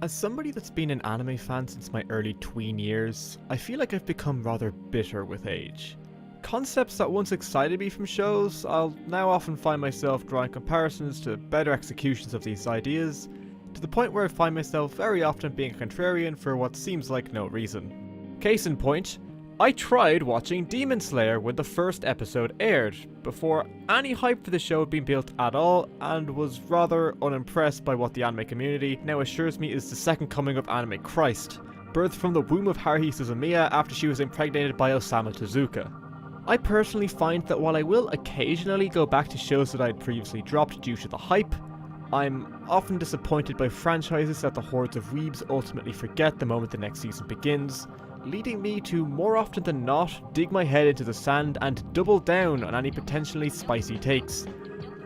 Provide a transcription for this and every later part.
As somebody that's been an anime fan since my early tween years, I feel like I've become rather bitter with age. Concepts that once excited me from shows, I'll now often find myself drawing comparisons to better executions of these ideas, to the point where I find myself very often being a contrarian for what seems like no reason. Case in point, I tried watching Demon Slayer when the first episode aired, before any hype for the show had been built at all, and was rather unimpressed by what the anime community now assures me is the second coming of anime Christ, birthed from the womb of Haruhi Suzumiya after she was impregnated by Osamu Tezuka. I personally find that while I will occasionally go back to shows that I had previously dropped due to the hype, I'm often disappointed by franchises that the hordes of weebs ultimately forget the moment the next season begins, leading me to more often than not dig my head into the sand and double down on any potentially spicy takes,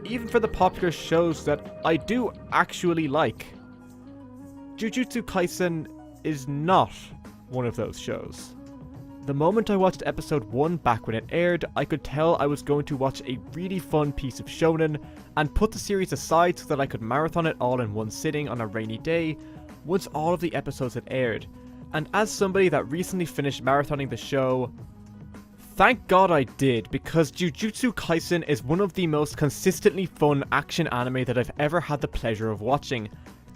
even for the popular shows that I do actually like. Jujutsu Kaisen is not one of those shows. The moment I watched episode 1 back when it aired, I could tell I was going to watch a really fun piece of shonen and put the series aside so that I could marathon it all in one sitting on a rainy day once all of the episodes had aired. And as somebody that recently finished marathoning the show, thank God I did, because Jujutsu Kaisen is one of the most consistently fun action anime that I've ever had the pleasure of watching,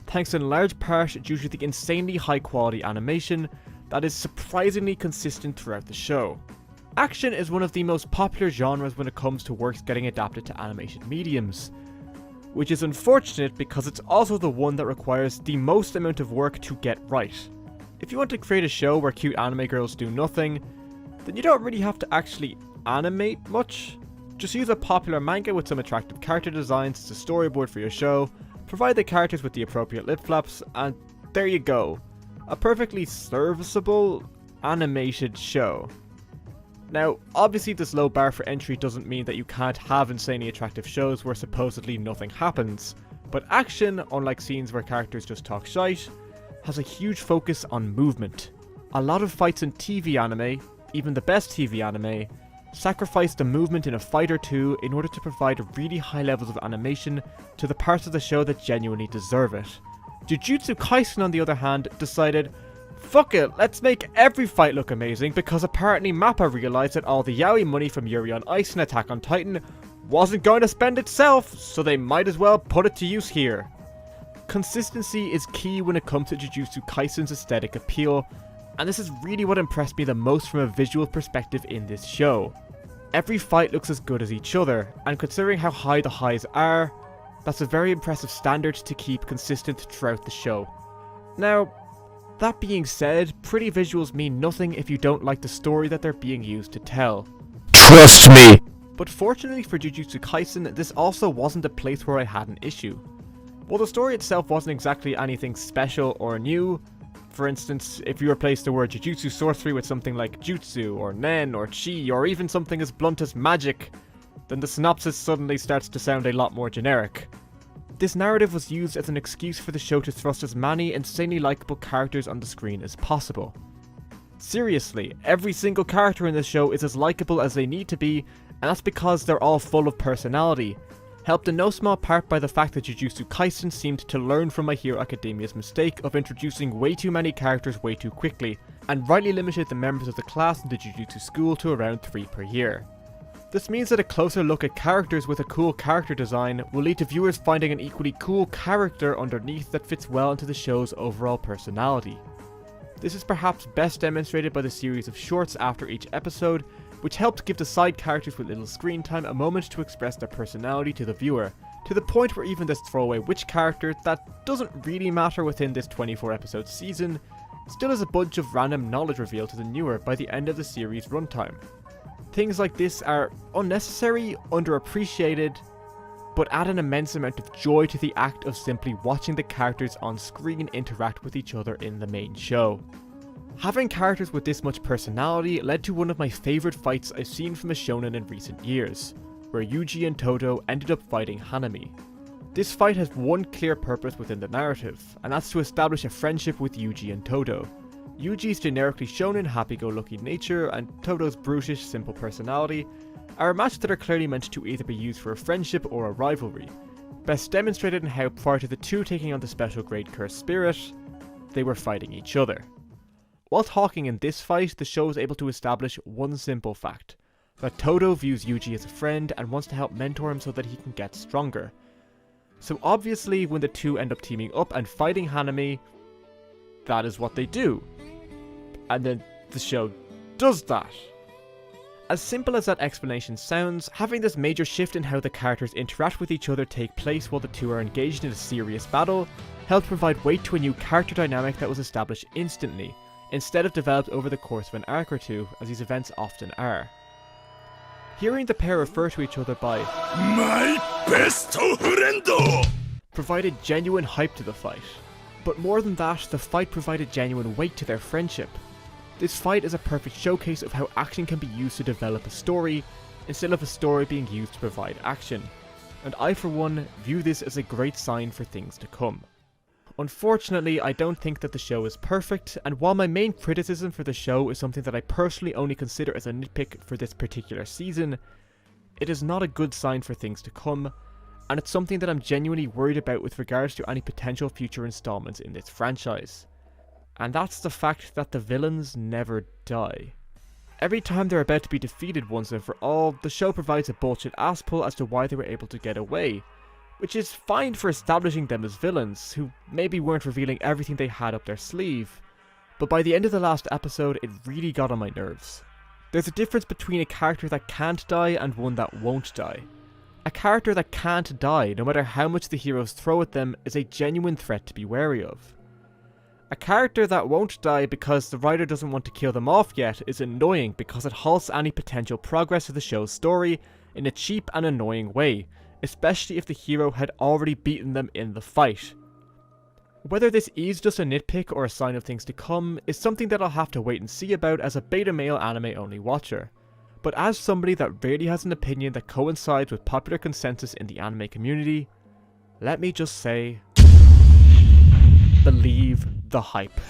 thanks in large part due to the insanely high quality animation that is surprisingly consistent throughout the show. Action is one of the most popular genres when it comes to works getting adapted to animation mediums, which is unfortunate because it's also the one that requires the most amount of work to get right. If you want to create a show where cute anime girls do nothing, then you don't really have to actually animate much. Just use a popular manga with some attractive character designs as a storyboard for your show, provide the characters with the appropriate lip flaps, and there you go. A perfectly serviceable animated show. Now, obviously this low bar for entry doesn't mean that you can't have insanely attractive shows where supposedly nothing happens, but action, unlike scenes where characters just talk shite, has a huge focus on movement. A lot of fights in TV anime, even the best TV anime, sacrifice the movement in a fight or two in order to provide really high levels of animation to the parts of the show that genuinely deserve it. Jujutsu Kaisen, on the other hand, decided, fuck it, let's make every fight look amazing because apparently MAPPA realized that all the yaoi money from Yuri on Ice and Attack on Titan wasn't going to spend itself, so they might as well put it to use here. Consistency is key when it comes to Jujutsu Kaisen's aesthetic appeal, and this is really what impressed me the most from a visual perspective in this show. Every fight looks as good as each other, and considering how high the highs are, that's a very impressive standard to keep consistent throughout the show. Now, that being said, pretty visuals mean nothing if you don't like the story that they're being used to tell. Trust me! But fortunately for Jujutsu Kaisen, this also wasn't a place where I had an issue. While the story itself wasn't exactly anything special or new, for instance, if you replace the word Jujutsu sorcery with something like Jutsu, or Nen, or Chi, or even something as blunt as magic, then the synopsis suddenly starts to sound a lot more generic. This narrative was used as an excuse for the show to thrust as many insanely likable characters on the screen as possible. Seriously, every single character in this show is as likable as they need to be, and that's because they're all full of personality, helped in no small part by the fact that Jujutsu Kaisen seemed to learn from My Hero Academia's mistake of introducing way too many characters way too quickly, and rightly limited the members of the class in the Jujutsu school to around 3 per year. This means that a closer look at characters with a cool character design will lead to viewers finding an equally cool character underneath that fits well into the show's overall personality. This is perhaps best demonstrated by the series of shorts after each episode, which helped give the side characters with little screen time a moment to express their personality to the viewer, to the point where even this throwaway witch character that doesn't really matter within this 24 episode season, still has a bunch of random knowledge revealed to the viewer by the end of the series runtime. Things like this are unnecessary, underappreciated, but add an immense amount of joy to the act of simply watching the characters on screen interact with each other in the main show. Having characters with this much personality led to one of my favourite fights I've seen from a shonen in recent years, where Yuji and Todo ended up fighting Hanami. This fight has one clear purpose within the narrative, and that's to establish a friendship with Yuji and Todo. Yuji's generically shonen happy-go-lucky nature and Todo's brutish simple personality are a match that are clearly meant to either be used for a friendship or a rivalry, best demonstrated in how prior to the two taking on the special grade cursed spirit, they were fighting each other. While talking in this fight, the show is able to establish one simple fact: that Todo views Yuji as a friend and wants to help mentor him so that he can get stronger. So obviously when the two end up teaming up and fighting Hanami, that is what they do. And then the show does that. As simple as that explanation sounds, having this major shift in how the characters interact with each other take place while the two are engaged in a serious battle helped provide weight to a new character dynamic that was established instantly, instead of developed over the course of an arc or two, as these events often are. Hearing the pair refer to each other by "my best friend" provided genuine hype to the fight. But more than that, the fight provided genuine weight to their friendship. This fight is a perfect showcase of how action can be used to develop a story, instead of a story being used to provide action. And I for one view this as a great sign for things to come. Unfortunately, I don't think that the show is perfect, and while my main criticism for the show is something that I personally only consider as a nitpick for this particular season, it is not a good sign for things to come, and it's something that I'm genuinely worried about with regards to any potential future installments in this franchise. And that's the fact that the villains never die. Every time they're about to be defeated once and for all, the show provides a bullshit ass pull as to why they were able to get away, which is fine for establishing them as villains, who maybe weren't revealing everything they had up their sleeve, but by the end of the last episode it really got on my nerves. There's a difference between a character that can't die and one that won't die. A character that can't die, no matter how much the heroes throw at them, is a genuine threat to be wary of. A character that won't die because the writer doesn't want to kill them off yet is annoying because it halts any potential progress of the show's story in a cheap and annoying way, especially if the hero had already beaten them in the fight. Whether this is just a nitpick or a sign of things to come is something that I'll have to wait and see about as a beta male anime only watcher. But as somebody that rarely has an opinion that coincides with popular consensus in the anime community, let me just say, believe the hype.